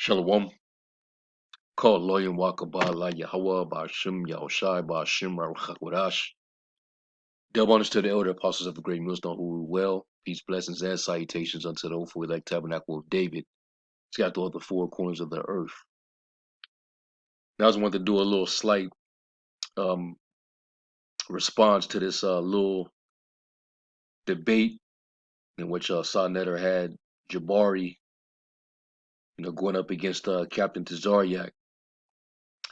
Shalom. Call Loyan Wakabah La Yahweh Bashim Yahushai Bashim Rachakwadash. Double honors to the elder apostles of the great millstone who rule well. Peace, blessings, and salutations unto the hopeful elect tabernacle of David. Scattered throughout the four corners of the earth. Now I just want to do a little slight um, response to this little debate in which Sa Neter had Jabari, going up against Captain Tazaryach,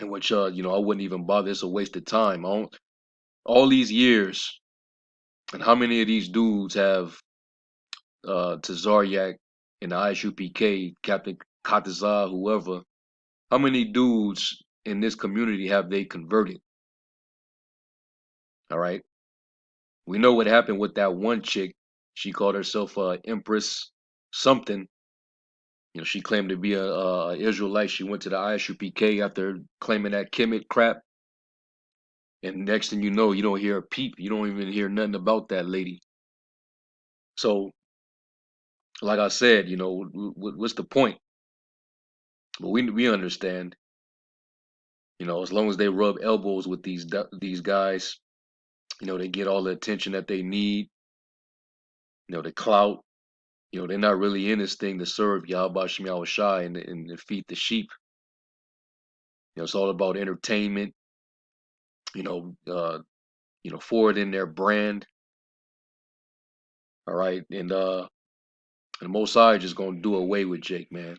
in which I wouldn't even bother. It's a waste of time. All these years, and how many of these dudes have Tazaryach and the ISUPK, Captain Kataza, whoever, how many dudes in this community have they converted? All right. We know what happened with that one chick. She called herself Empress something. She claimed to be a Israelite. She went to the ISUPK after claiming that Kemet crap. And next thing you know, you don't hear a peep. You don't even hear nothing about that lady. So, like I said, what's the point? But we understand. As long as they rub elbows with these guys, they get all the attention that they need. The clout. They're not really in this thing to serve Yahweh Shem Yahushai and feed the sheep. It's all about entertainment. Forwarding their brand. All right, and the Most High just gonna do away with Jake, man.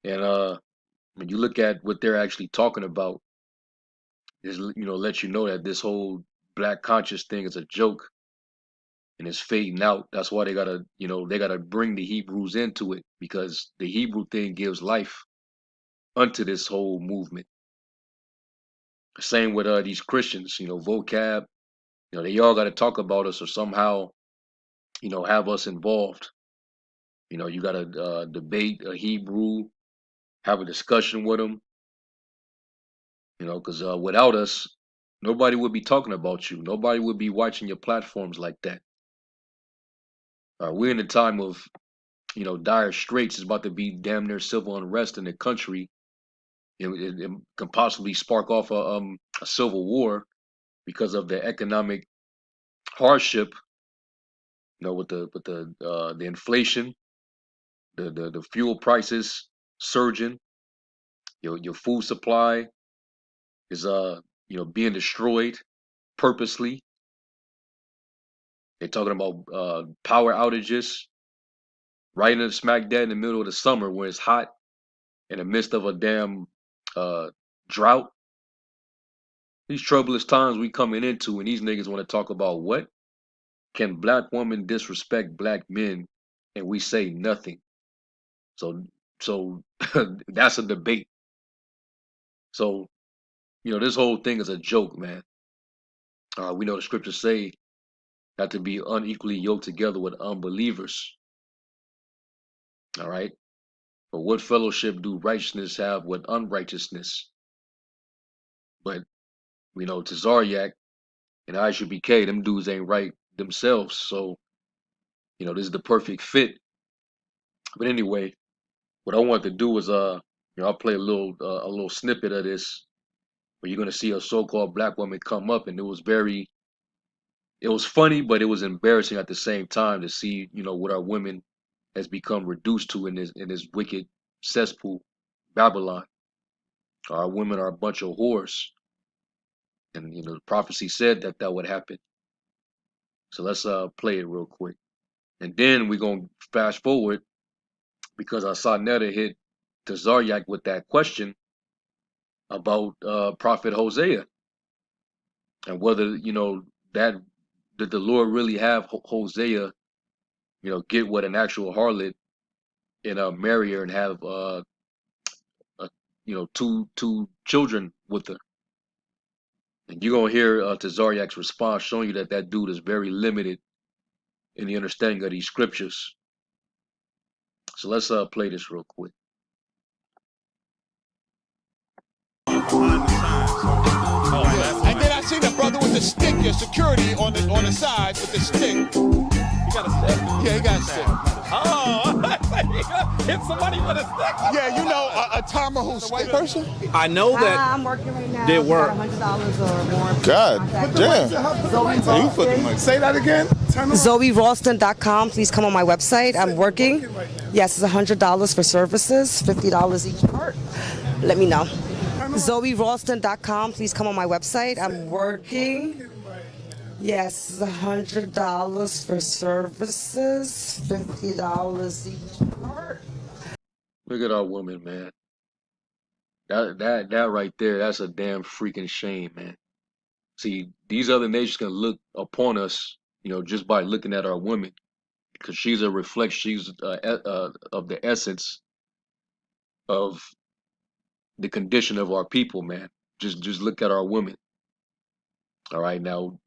And when you look at what they're actually talking about, is let you know that this whole black conscious thing is a joke and it's fading out. That's why they gotta bring the Hebrews into it, because the Hebrew thing gives life unto this whole movement. Same with these Christians, vocab, they all gotta talk about us or somehow, have us involved. You gotta debate a Hebrew, have a discussion with them, because without us, nobody would be talking about you. Nobody would be watching your platforms like that. We're in a time of, dire straits. It's about to be damn near civil unrest in the country. It can possibly spark off a civil war because of the economic hardship. With the inflation, the fuel prices surging, your food supply is being destroyed purposely. They're talking about power outages right in the smack dead in the middle of the summer where it's hot in the midst of a damn drought. These troublous times we coming into, and these niggas want to talk about what? Can black women disrespect black men, and we say nothing? So that's a debate. So this whole thing is a joke, man. We know the scriptures say not to be unequally yoked together with unbelievers. All right. But what fellowship do righteousness have with unrighteousness? But we know Tazaryach and ISUBK, them dudes ain't right themselves. So, this is the perfect fit. But anyway, what I want to do is I'll play a little snippet of this where you're gonna see a so-called black woman come up, and it was funny, but it was embarrassing at the same time to see, what our women has become reduced to in this wicked cesspool, Babylon. Our women are a bunch of whores. And the prophecy said that would happen. So let's play it real quick. And then we're gonna fast forward because I saw Netta hit Tazaryach with that question about Prophet Hosea and whether that did the Lord really have Hosea get with an actual harlot and marry her and have two children with her. And you're gonna hear Tazaryach's response showing you that dude is very limited in the understanding of these scriptures. So let's play this real quick. And then I seen a brother with the stick, your security on the side with the stick. He got a stick? Yeah, he got a stick. Oh, Hit somebody with a stick. Yeah, you know, a tomahawk stick person. I know that I'm working right now. did work. $100 or more. God damn. You fucking money. Say that again. ZoeRalston.com. Please come on my website. I'm working. Yes, it's $100 for services, $50 each part. Let me know. ZoeRalston.com. Please come on my website. I'm working. Yes, $100 for services, $50 each part. Look at our women, man. That right there, that's a damn freaking shame, man. See, these other nations can look upon us, just by looking at our women, because she's a reflection. She's of the essence of the condition of our people, man. Just look at our women. All right, now,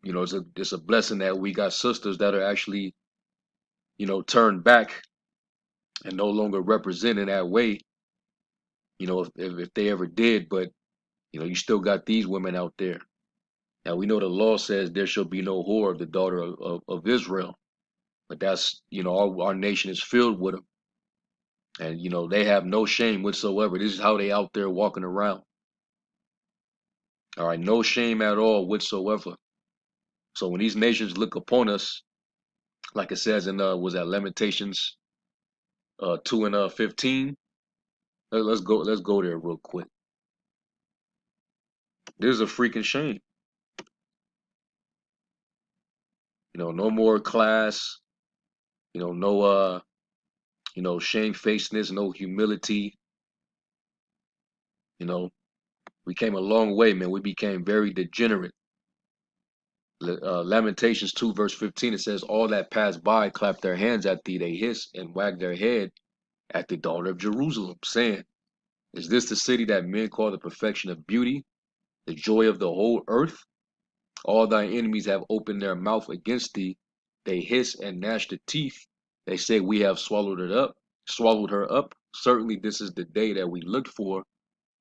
it's a blessing that we got sisters that are actually, turned back and no longer represented that way. If they ever did, but you still got these women out there. Now we know the law says there shall be no whore of the daughter of Israel, but that's our nation is filled with them, and they have no shame whatsoever. This is how they out there walking around. All right, no shame at all whatsoever. So when these nations look upon us, like it says in was that Lamentations 2 and 15. Let's go there real quick. This is a freaking shame. No more class. No shamefacedness, no humility. We came a long way, man. We became very degenerate. Lamentations 2 verse 15, it says, all that pass by clap their hands at thee, they hiss and wag their head at the daughter of Jerusalem, saying, is this the city that men call the perfection of beauty, the joy of the whole earth? All thy enemies have opened their mouth against thee. They hiss and gnash the teeth. They say, we have swallowed her up. Certainly this is the day that we looked for.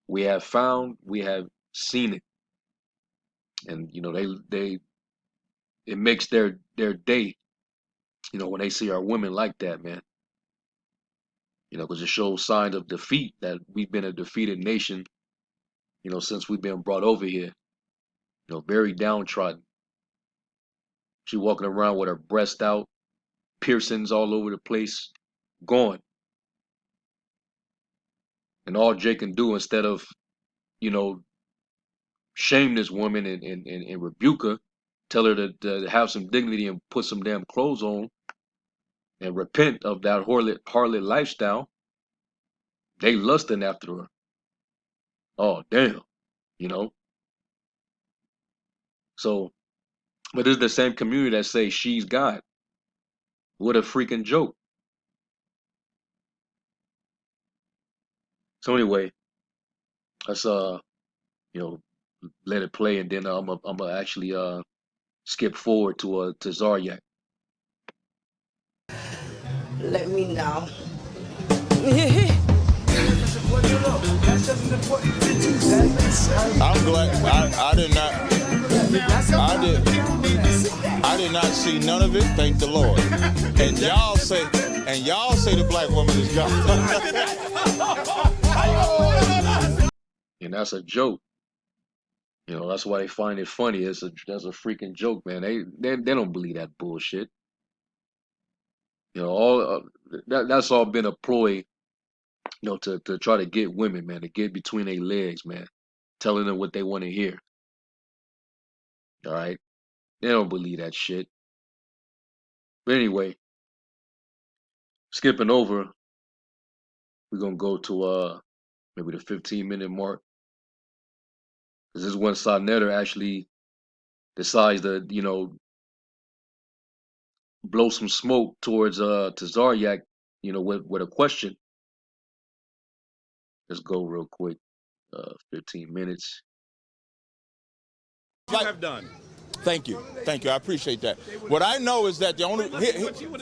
We have found, we have seen it. And it makes their day, when they see our women like that, man. Because it shows signs of defeat, that we've been a defeated nation, since we've been brought over here. Very downtrodden. She walking around with her breast out, piercings all over the place, gone. And all Jay can do, instead of, shame this woman and rebuke her, tell her to have some dignity and put some damn clothes on and repent of that harlot lifestyle, they lusting after her. Oh, damn. So, but this is the same community that say she's God. What a freaking joke. So anyway, let's let it play, and then I'm gonna actually skip forward to Tazaryach. Let me know. I'm glad I did not see none of it, thank the Lord. And y'all say the black woman is God. And that's a joke. That's why they find it funny. That's a freaking joke, man. They don't believe that bullshit. All that's all been a ploy, to try to get women, man, to get between their legs, man, telling them what they want to hear. All right, they don't believe that shit. But anyway, skipping over, we're gonna go to maybe the 15-minute mark. This is when Sanetter actually decides to, blow some smoke towards Tazaryach, with a question. Let's go real quick. 15 minutes. You have done. Thank you. I appreciate that. What I know is that the only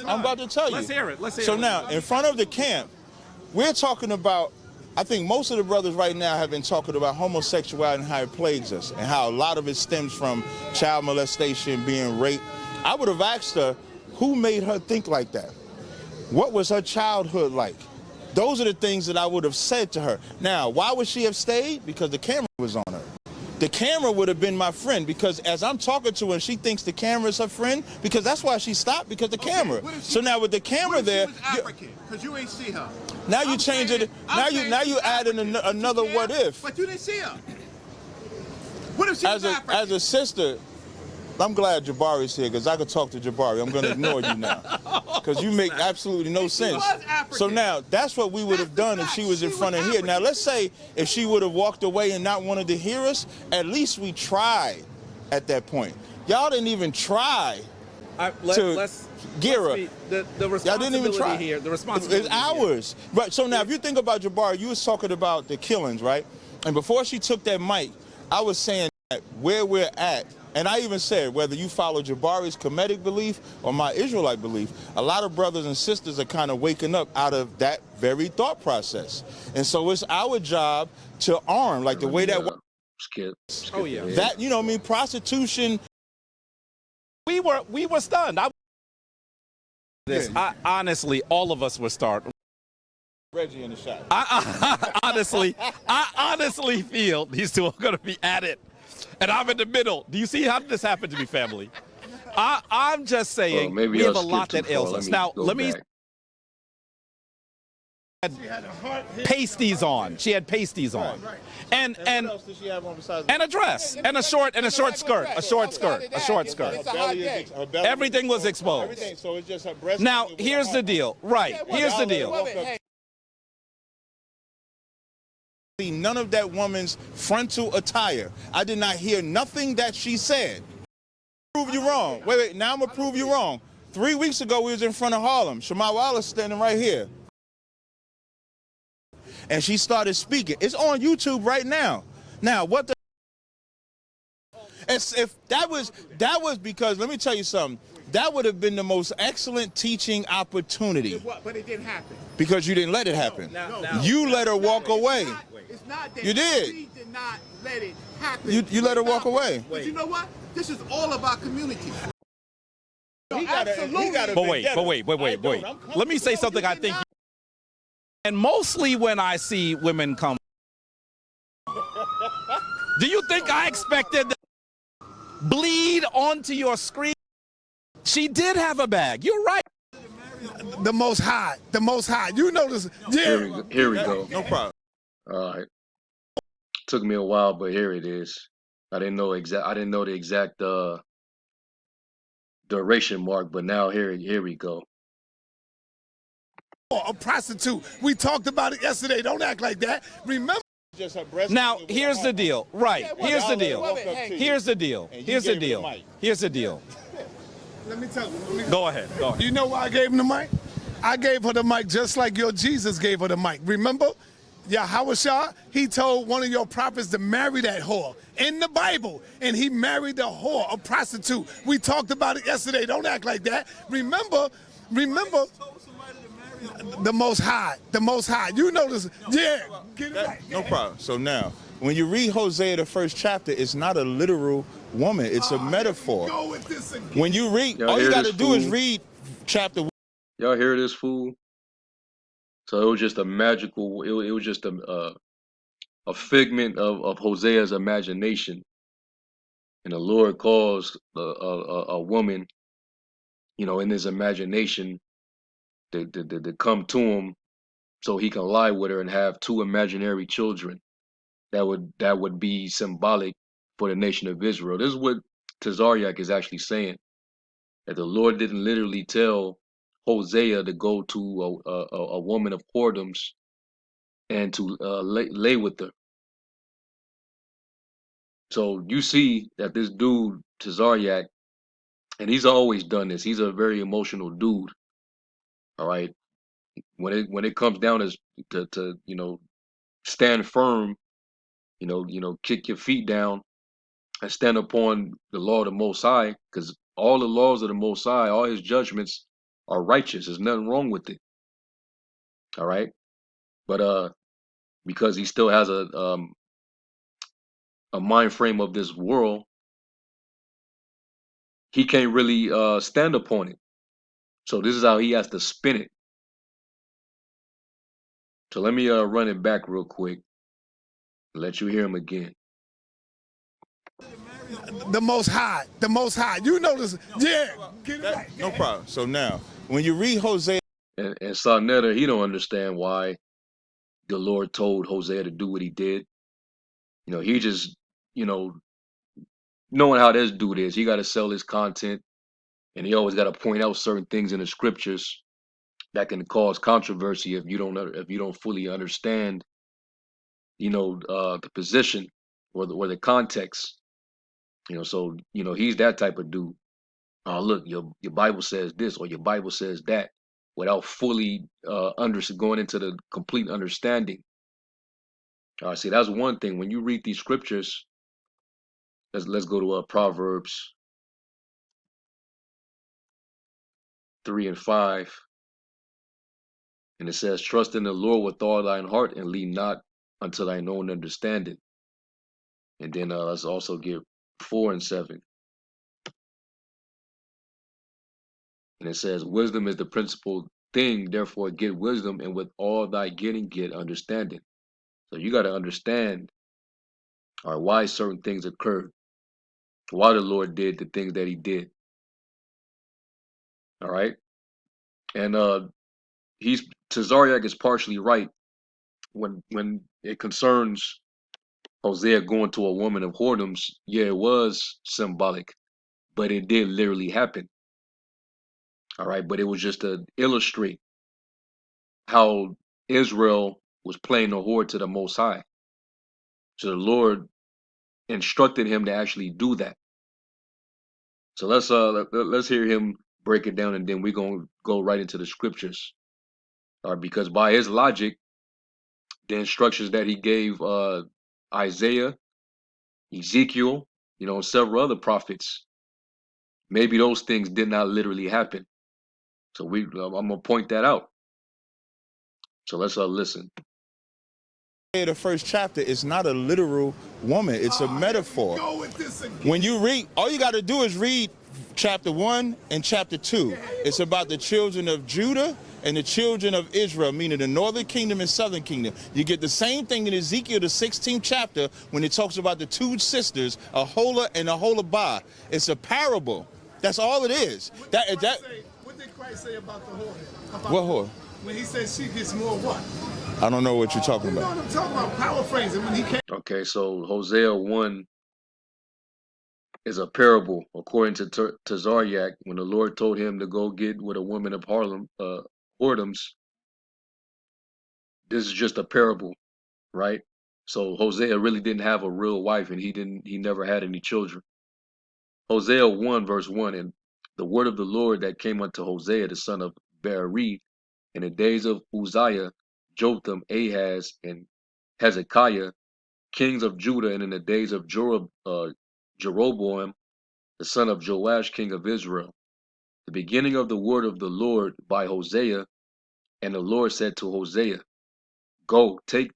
I'm about to tell you. Let's hear it. So now, in front of the camp, we're talking about, I think most of the brothers right now have been talking about homosexuality and how it plagues us, and how a lot of it stems from child molestation, being raped. I would have asked her, who made her think like that? What was her childhood like? Those are the things that I would have said to her. Now, why would she have stayed? Because the camera was on her. The camera would have been my friend, because as I'm talking to her, she thinks the camera is her friend, because that's why she stopped, because the camera. So now with the camera there, because you ain't see her. now you change it. Now you adding another what if. But you didn't see her. What if she was African? As a sister, I'm glad Jabari's here, because I could talk to Jabari. I'm going to ignore you now, because you make absolutely no sense. So now, that's what we would have done if she was in front of here. Now, let's say if she would have walked away and not wanted to hear us, at least we tried at that point. Y'all didn't even try let's gear up. The Y'all didn't even try. here, the responsibility it's ours. Right, so now if you think about Jabari, you was talking about the killings, right? And before she took that mic, I was saying that where we're at, and I even said, whether you follow Jabari's Kemetic belief or my Israelite belief, a lot of brothers and sisters are kind of waking up out of that very thought process. And so it's our job to arm, like the way that... Skip. Oh, yeah. That, you know what I mean, prostitution... We were stunned. I honestly, all of us were startled. Reggie in the shot. I honestly feel these two are going to be at it. And I'm in the middle. Do you see how this happened to me, family? I'm just saying, we have a lot that ails us. Now, let me... Pasties on. She had pasties on. And what else did she have on besides a dress. And a short skirt. A short skirt. Everything was exposed. Everything, so it's just her breast. Now, here's the deal. Right. Here's the deal. None of that woman's frontal attire. I did not hear nothing that she said. Prove you wrong. Wait. Now I'm gonna prove you wrong. 3 weeks ago, we was in front of Harlem. Shema Wallace standing right here. And she started speaking. It's on YouTube right now. Now, what the... If that was because, let me tell you something. That would have been the most excellent teaching opportunity. But it didn't happen. Because you didn't let it happen. You let her walk away. It's not that you did. She did not let it happen. You let her walk away. But you know what? This is all about community. He got a But wait. Let me say something I think. And mostly when I see women come, do you think I expected to bleed onto your screen? She did have a bag. You're right. The Most High. You know this. Yeah. Here we go. No problem. All right. Took me a while, but here it is. I didn't know the exact duration mark, but now here we go. A prostitute. We talked about it yesterday. Don't act like that. Remember. Now, here's the deal. Right. Here's the deal. Let me tell you. Go ahead. You know why I gave him the mic? I gave her the mic just like your Jesus gave her the mic. Remember? Yahweh, he told one of your prophets to marry that whore in the Bible, and he married the whore, a prostitute. We talked about it yesterday. Don't act like that. Remember, the Most High. You know this. Yeah, get it right. No problem. So now, when you read Hosea, the first chapter, it's not a literal woman. It's a metaphor. Go with this again. When you read, all you got to do is read chapter 1. Y'all hear this, fool? So it was just a magical. It was just a figment of Hosea's imagination, and the Lord calls a woman, in his imagination, to come to him, so he can lie with her and have two imaginary children. That would be symbolic for the nation of Israel. This is what Tazaryach is actually saying, that the Lord didn't literally tell Hosea to go to a woman of whoredoms and to lay with her. So you see that this dude Tazaryach, and he's always done this. He's a very emotional dude. All right, when it comes down to stand firm, kick your feet down and stand upon the law of the Most High, because all the laws of the Most High, all his judgments are righteous. There's nothing wrong with it. All right, but because he still has a mind frame of this world, he can't really stand upon it. So this is how he has to spin it. So let me run it back real quick and let you hear him again. The Most High, the Most High. You know this. Yeah, get it right. No problem. So now, when you read Hosea, And Sarnetta, he don't understand why the Lord told Hosea to do what he did. You know, he just, you know, knowing how this dude is, he got to sell his content, and he always got to point out certain things in the scriptures that can cause controversy if you don't fully understand, you know, the position or the context. You know, so you know he's that type of dude. Oh, look, your Bible says this or your Bible says that, without fully going into the complete understanding. All right, see, that's one thing. When you read these scriptures, let's go to Proverbs 3:5, and it says, "Trust in the Lord with all thine heart, and lean not unto thine own understanding." And then let's also get 4:7, and it says, "Wisdom is the principal thing; therefore get wisdom, and with all thy getting get understanding." So you got to understand, all right, why certain things occurred, why the Lord did the things that He did. All right, and he's Tazaryach is partially right when it concerns Hosea going to a woman of whoredoms. Yeah, it was symbolic, but it did literally happen. All right, but it was just to illustrate how Israel was playing the whore to the Most High. So the Lord instructed him to actually do that. So let's hear him break it down, and then we're gonna go right into the scriptures. All right, because by his logic, the instructions that he gave Isaiah, Ezekiel, you know, several other prophets, maybe those things did not literally happen. So I'm gonna point that out. So let's listen. the first chapter is not a literal woman, it's a metaphor. When you read, all you got to do is read chapter 1 and chapter 2. It's about the children of Judah and the children of Israel, meaning the northern kingdom and southern kingdom. You get the same thing in Ezekiel, the 16th chapter, when it talks about the two sisters, Aholah and Aholabah. It's a parable. That's all it is. What did Christ say about the whore? What whore? When he said she gets more what? I don't know what you're talking about. You know what I'm talking about? Paraphrasing when he came. Okay, so Hosea 1 is a parable according to Tazaryach. When the Lord told him to go get with a woman of whoredoms, this is just a parable, right? So Hosea really didn't have a real wife, and he never had any children. Hosea 1 verse 1, and the word of the Lord that came unto Hosea the son of Beeri in the days of Uzziah, Jotham, Ahaz, and Hezekiah, kings of Judah, and in the days of Jeroboam, the son of Joash, king of Israel. The beginning of the word of the Lord by Hosea, and the Lord said to Hosea, Go, take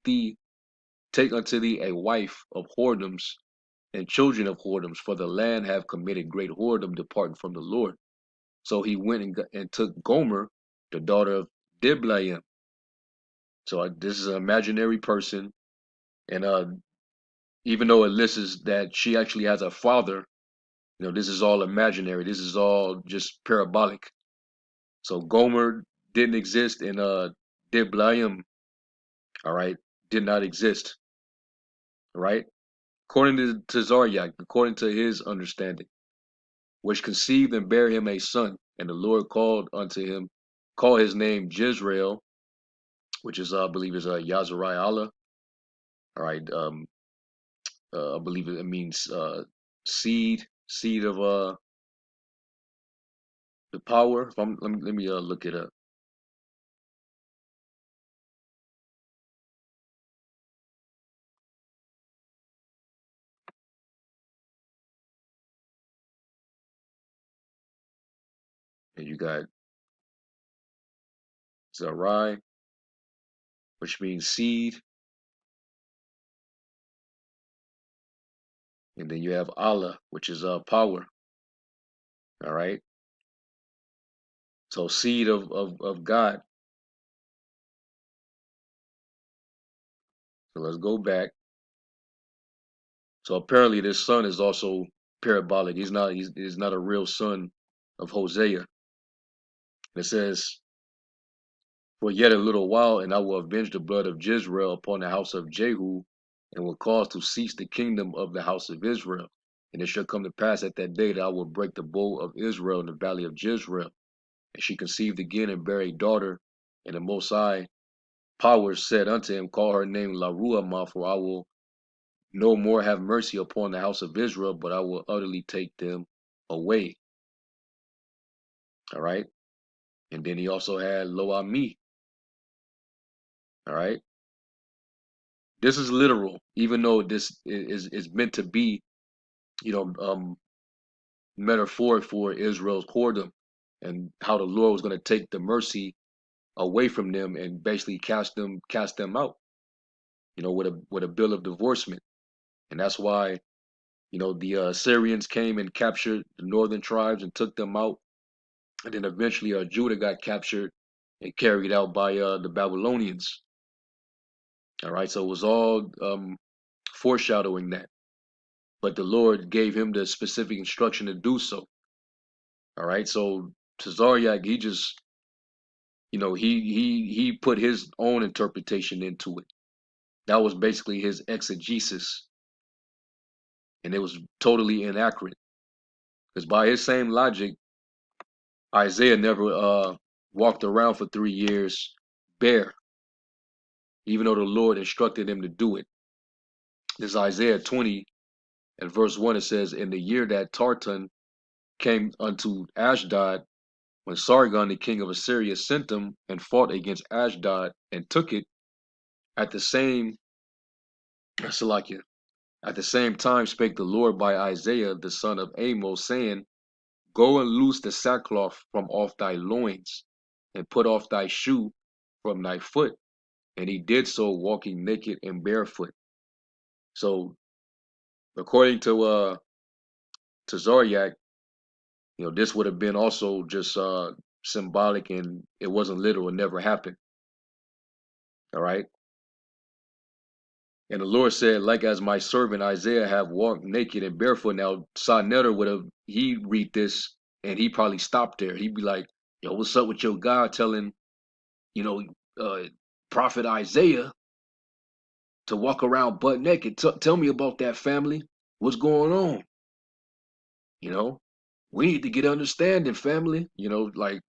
unto thee a wife of whoredoms and children of whoredoms, for the land have committed great whoredom, departing from the Lord. So he went and took Gomer, the daughter of Diblaim. So this is an imaginary person, and even though it lists that she actually has a father, you know, this is all imaginary. This is all just parabolic. So Gomer didn't exist, and Diblaim, all right, did not exist, all right? According to Tazaryach, according to his understanding, which conceived and bare him a son, and the Lord called his name Jezreel, which is I believe is Yazari Allah. All right, I believe it means seed of the power. Let me look it up. And you got Zarai, which means seed, and then you have Allah, which is power. All right, so seed of God. So let's go back. So apparently this son is also parabolic. He's not a real son of Hosea. It says, "For yet a little while, and I will avenge the blood of Jezreel upon the house of Jehu, and will cause to cease the kingdom of the house of Israel. And it shall come to pass at that day that I will break the bow of Israel in the valley of Jezreel. And she conceived again and bare a daughter. And the Most High Power said unto him, Call her name Laruamah, for I will no more have mercy upon the house of Israel, but I will utterly take them away." All right. And then he also had Lo Ami. All right. This is literal, even though this is meant to be, metaphoric for Israel's whoredom and how the Lord was going to take the mercy away from them and basically cast them out, with a bill of divorcement. And that's why, the Assyrians came and captured the northern tribes and took them out. And then eventually Judah got captured and carried out by the Babylonians. All right. So it was all foreshadowing that. But the Lord gave him the specific instruction to do so. All right. So Tazaryach, he just, he put his own interpretation into it. That was basically his exegesis. And it was totally inaccurate. Because by his same logic, Isaiah never walked around for 3 years bare, even though the Lord instructed him to do it. This is Isaiah 20 and verse 1. It says, "In the year that Tartan came unto Ashdod, when Sargon the king of Assyria sent them and fought against Ashdod and took it, at the same Salakia, at the same time spake the Lord by Isaiah the son of Amos, saying, Go and loose the sackcloth from off thy loins, and put off thy shoe from thy foot. And he did so, walking naked and barefoot." So, according to Zaryak, this would have been also just symbolic, and it wasn't literal. It never happened. All right. And the Lord said, "Like as my servant Isaiah have walked naked and barefoot." Now, Netter would have, he read this and he probably stopped there. He'd be like, "Yo, what's up with your God telling, you know, uh, prophet Isaiah to walk around butt naked? Tell me about that, family. What's going on? You know, we need to get understanding, family." Like,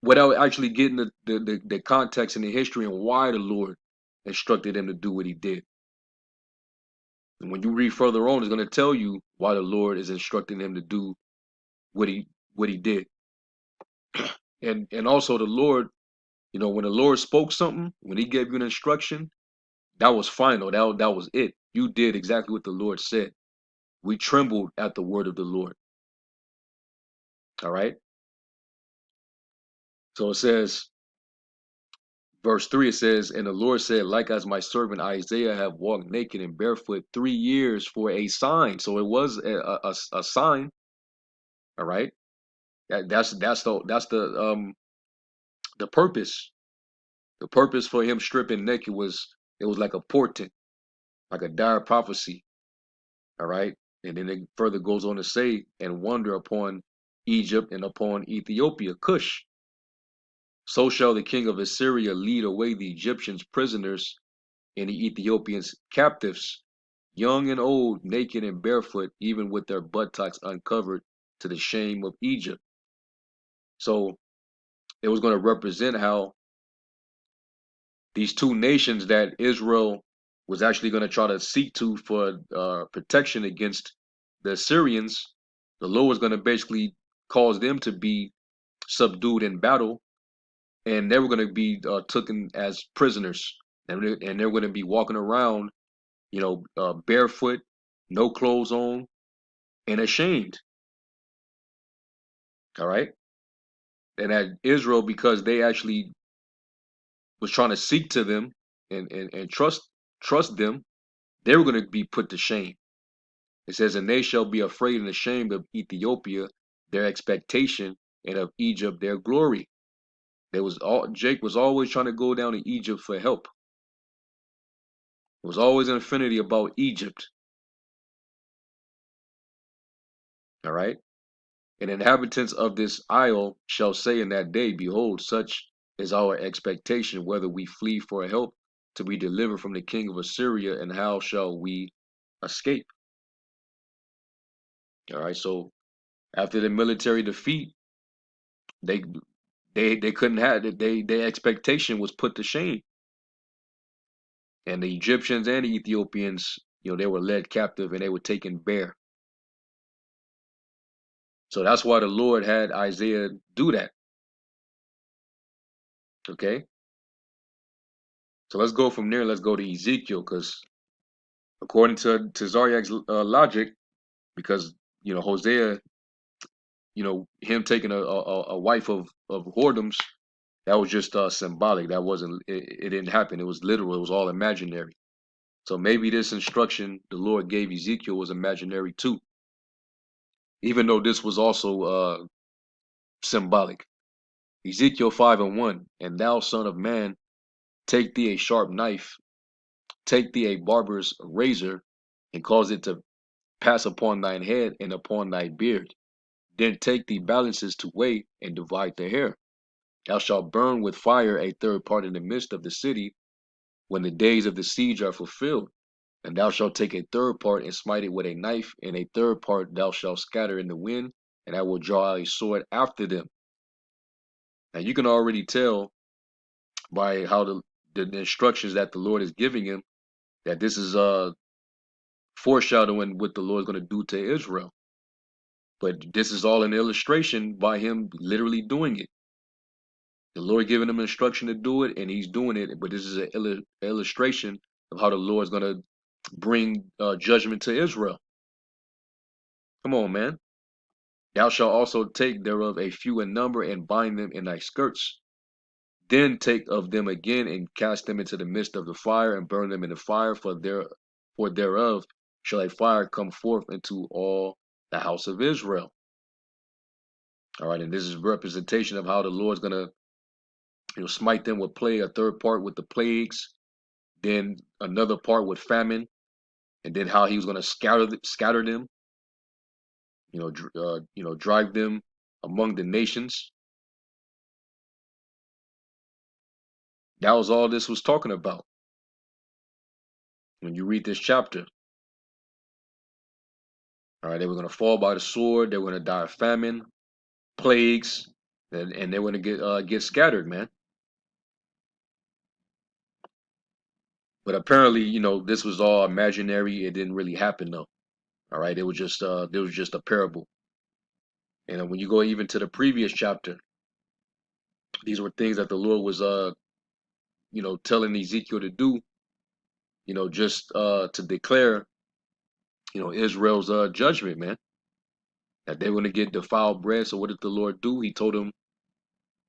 without actually getting the context and the history and why the Lord instructed him to do what he did. And when you read further on, it's going to tell you why the Lord is instructing him to do what he did. And also the Lord, when the Lord spoke something, when he gave you an instruction, that was final. That was it. You did exactly what the Lord said. We trembled at the word of the Lord. All right. So it says, verse 3, it says, "And the Lord said, Like as my servant Isaiah have walked naked and barefoot 3 years for a sign." So it was a sign. All right. That's the purpose. The purpose for him stripping naked was, it was like a portent, like a dire prophecy. All right. And then it further goes on to say, "And wonder upon Egypt and upon Ethiopia, Cush. So shall the king of Assyria lead away the Egyptians prisoners and the Ethiopians captives, young and old, naked and barefoot, even with their buttocks uncovered, to the shame of Egypt." So it was going to represent how these two nations that Israel was actually going to try to seek to for protection against the Assyrians, the Lord was going to basically cause them to be subdued in battle, and they were going to be taken as prisoners, and they're going to be walking around, barefoot, no clothes on, and ashamed. All right, and that Israel, because they actually was trying to seek to them and trust them, they were going to be put to shame. It says, "And they shall be afraid and ashamed of Ethiopia, their expectation, and of Egypt, their glory." Jake was always trying to go down to Egypt for help. It was always an infinity about Egypt. All right. And inhabitants of this isle shall say in that day, behold, such is our expectation, whether we flee for help to be delivered from the king of Assyria, and how shall we escape? All right. So after the military defeat, they they couldn't have it. Their expectation was put to shame. And the Egyptians and the Ethiopians, they were led captive and they were taken bare. So that's why the Lord had Isaiah do that. Okay. So let's go from there. Let's go to Ezekiel, because according to Tazaryach's logic, because Hosea, him taking a wife of whoredoms, that was just symbolic. That wasn't. It didn't happen. It was literal. It was all imaginary. So maybe this instruction the Lord gave Ezekiel was imaginary too, even though this was also symbolic. Ezekiel 5:1, and thou son of man, take thee a sharp knife, take thee a barber's razor, and cause it to pass upon thine head and upon thy beard. Then take thee balances to weigh and divide the hair. Thou shalt burn with fire a third part in the midst of the city when the days of the siege are fulfilled. And thou shalt take a third part and smite it with a knife, and a third part thou shalt scatter in the wind, and I will draw a sword after them. Now you can already tell by how the instructions that the Lord is giving him that this is foreshadowing what the Lord is going to do to Israel. But this is all an illustration by him literally doing it. The Lord giving him instruction to do it, and he's doing it. But this is an illustration of how the Lord is going to bring judgment to Israel. Come on, man. Thou shalt also take thereof a few in number and bind them in thy skirts. Then take of them again and cast them into the midst of the fire and burn them in the fire, for thereof shall a fire come forth into all the house of Israel. All right, and this is representation of how the Lord's gonna smite them with plague, a third part with the plagues, then another part with famine, and then how he was gonna scatter them, drive them among the nations. That was all this was talking about when you read this chapter. All right, they were going to fall by the sword. They were going to die of famine, plagues, and they were going to get scattered, man. But apparently, this was all imaginary. It didn't really happen, though. All right, it was just a parable. And when you go even to the previous chapter, these were things that the Lord was telling Ezekiel to do, just to declare, Israel's judgment, man, that they were going to get defiled bread. So what did the Lord do? He told them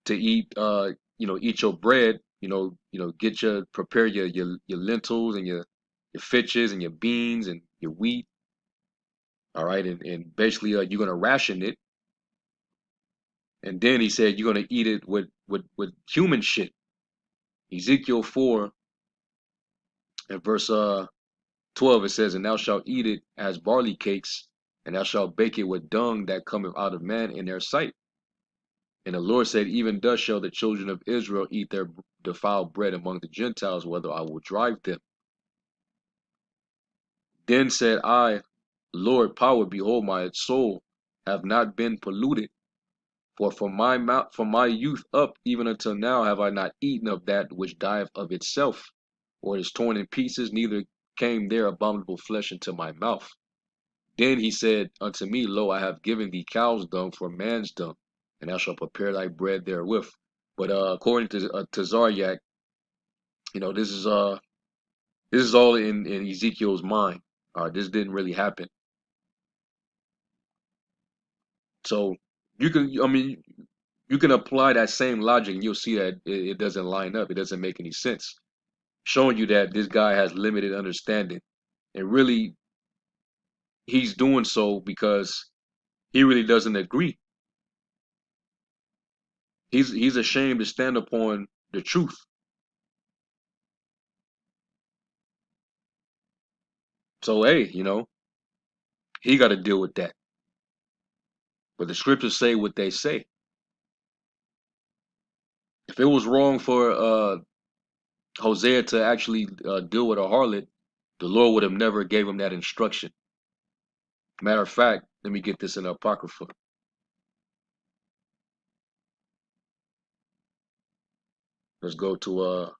to eat eat your bread, prepare your lentils and your fitches and your beans and your wheat. All right, and basically you're gonna ration it. And then he said you're gonna eat it with human shit. Ezekiel 4 and verse 12, it says, and thou shalt eat it as barley cakes, and thou shalt bake it with dung that cometh out of man in their sight. And the Lord said, even thus shall the children of Israel eat their defiled bread among the Gentiles, whether I will drive them. Then said I, Lord power, behold, my soul have not been polluted. For from my mouth, from my youth up, even until now, have I not eaten of that which dieth of itself, or is torn in pieces, neither came there abominable flesh into my mouth. Then he said unto me, lo, I have given thee cow's dung for man's dung, and thou shalt prepare thy bread therewith. But according to Tazaryach, this is all in Ezekiel's mind. This didn't really happen. So you can apply that same logic and you'll see that it doesn't line up. It doesn't make any sense. Showing you that this guy has limited understanding. And really, he's doing so because he really doesn't agree. He's ashamed to stand upon the truth. So hey, he got to deal with that. But the scriptures say what they say. If it was wrong for Hosea to actually deal with a harlot, the Lord would have never gave him that instruction. Matter of fact, let me get this in the Apocrypha. Let's go to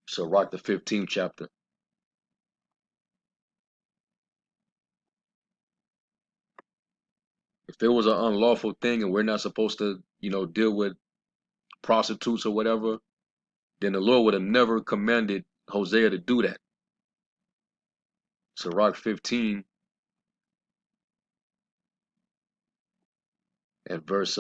Tazaryach the 15th chapter. If it was an unlawful thing and we're not supposed to, deal with prostitutes or whatever, then the Lord would have never commanded Hosea to do that. Tazaryach 15 and verse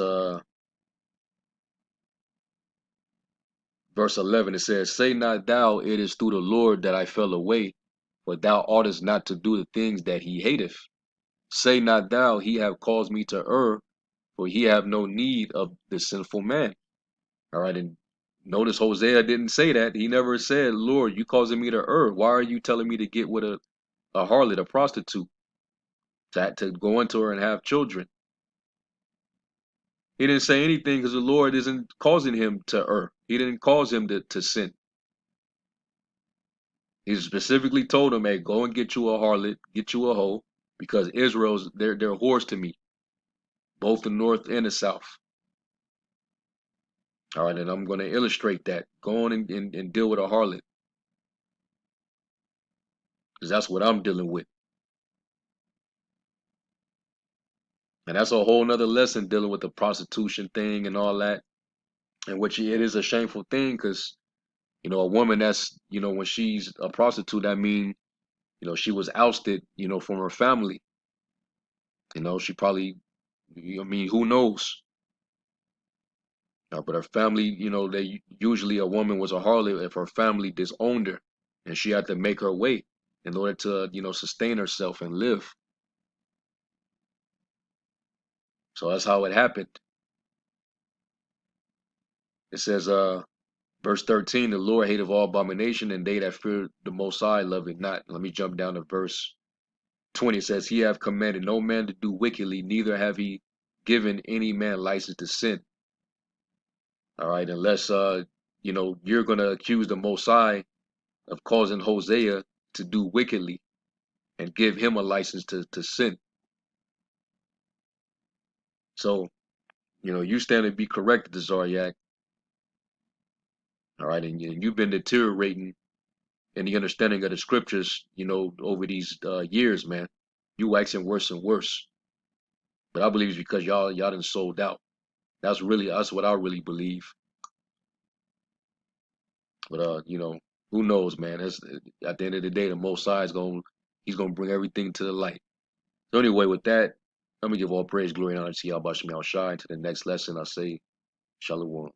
11, it says, "Say not thou, it is through the Lord that I fell away, for thou oughtest not to do the things that he hateth. Say not thou, he have caused me to err, for he have no need of the sinful man." All right, and notice Hosea didn't say that. He never said, "Lord, you causing me to err. Why are you telling me to get with a harlot, a prostitute, to go into her and have children?" He didn't say anything because the Lord isn't causing him to err. He didn't cause him to sin. He specifically told him, "Hey, go and get you a harlot, get you a hoe, because Israel's they're whores to me, both the north and the south." All right, and I'm going to illustrate that. Go on and deal with a harlot, because that's what I'm dealing with. And that's a whole nother lesson dealing with the prostitution thing and all that. And which it is a shameful thing because, a woman that's, when she's a prostitute, that mean, she was ousted, from her family. She probably, who knows? But her family, they usually a woman was a harlot if her family disowned her and she had to make her way in order to, sustain herself and live. So that's how it happened. It says, verse 13, "The Lord hateth all abomination, and they that fear the Most High love it not." Let me jump down to verse 20. It says, "He have commanded no man to do wickedly, neither have he given any man license to sin." All right, unless you're gonna accuse the Most High of causing Hosea to do wickedly and give him a license to sin. So, you stand to be corrected, Tazaryach. All right, and you've been deteriorating in the understanding of the scriptures, over these years, man. You waxing worse and worse. But I believe it's because y'all done sold out. That's what I really believe. But who knows, man? That's, at the end of the day, the Most High he's gonna bring everything to the light. So anyway, with that, let me give all praise, glory, and honor to Yahweh Shem Shai. To the next lesson, I say, Shalom.